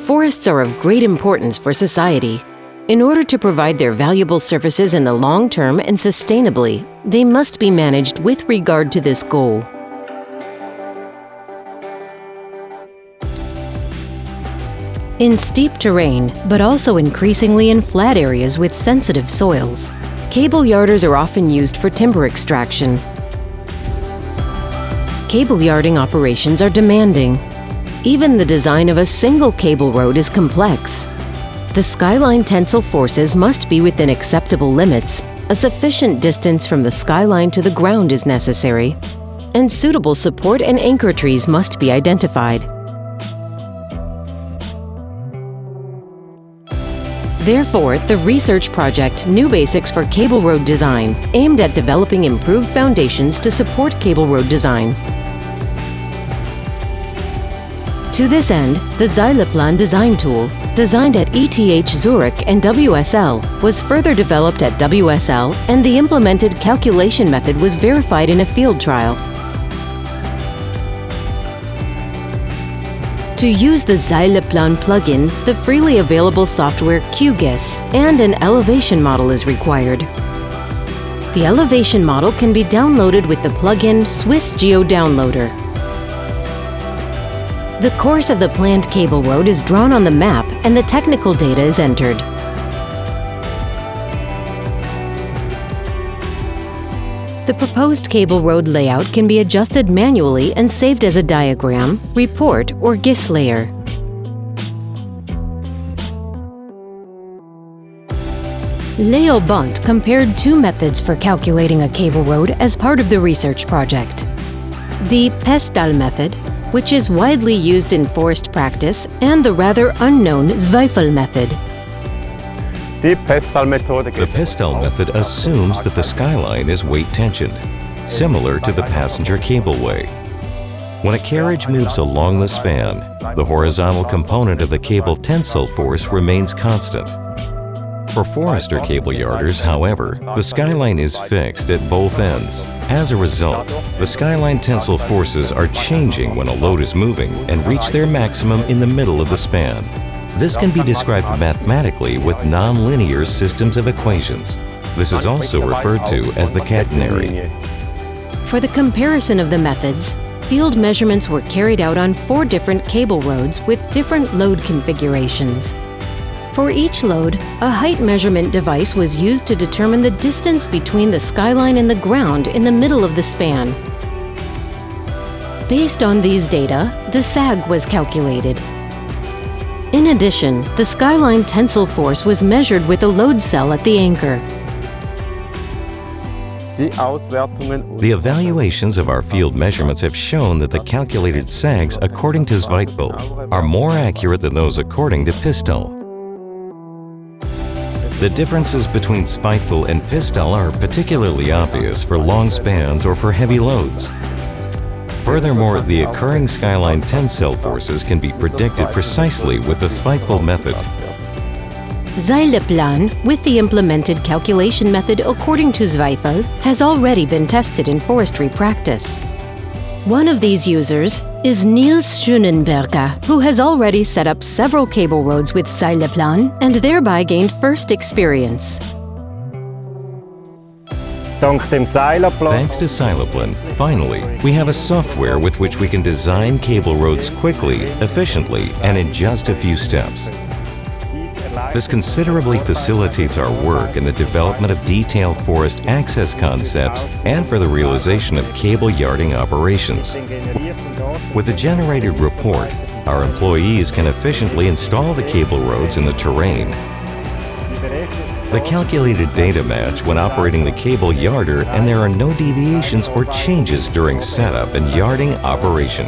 Forests are of great importance for society. In order to provide their valuable services in the long term and sustainably, they must be managed with regard to this goal. In steep terrain, but also increasingly in flat areas with sensitive soils, cable yarders are often used for timber extraction. Cable yarding operations are demanding. Even the design of a single cable road is complex. The skyline tensile forces must be within acceptable limits. A sufficient distance from the skyline to the ground is necessary, and suitable support and anchor trees must be identified. Therefore, the research project New Basics for Cable Road Design aimed at developing improved foundations to support cable road design. To this end, the Seilaplan design tool, designed at ETH Zürich and WSL, was further developed at WSL, and the implemented calculation method was verified in a field trial. To use the Seilaplan plugin, the freely available software QGIS and an elevation model is required. The elevation model can be downloaded with the plugin Swiss Geo Downloader. The course of the planned cable road is drawn on the map and the technical data is entered. The proposed cable road layout can be adjusted manually and saved as a diagram, report, or GIS layer. Leo Bont compared two methods for calculating a cable road as part of the research project. The Pestal method, which is widely used in forest practice, and the rather unknown Zweifel method. The Pestal method assumes that the skyline is weight tensioned, similar to the passenger cableway. When a carriage moves along the span, the horizontal component of the cable tensile force remains constant. For forester cable yarders, however, the skyline is fixed at both ends. As a result, the skyline tensile forces are changing when a load is moving and reach their maximum in the middle of the span. This can be described mathematically with nonlinear systems of equations. This is also referred to as the catenary. For the comparison of the methods, field measurements were carried out on 4 different cable roads with different load configurations. For each load, a height measurement device was used to determine the distance between the skyline and the ground in the middle of the span. Based on these data, the sag was calculated. In addition, the skyline tensile force was measured with a load cell at the anchor. The evaluations of our field measurements have shown that the calculated sags according to Zweifel are more accurate than those according to Pestal. The differences between Zweifel and Pestal are particularly obvious for long spans or for heavy loads. Furthermore, the occurring skyline tensile forces can be predicted precisely with the Zweifel method. Seilaplan, with the implemented calculation method according to Zweifel, has already been tested in forestry practice. One of these users is Niels Schoenenberger, who has already set up several cable roads with Seilaplan and thereby gained first experience. Thanks to Seilaplan, finally, we have a software with which we can design cable roads quickly, efficiently, and in just a few steps. This considerably facilitates our work in the development of detailed forest access concepts and for the realization of cable yarding operations. With the generated report, our employees can efficiently install the cable roads in the terrain. The calculated data match when operating the cable yarder, and there are no deviations or changes during setup and yarding operation.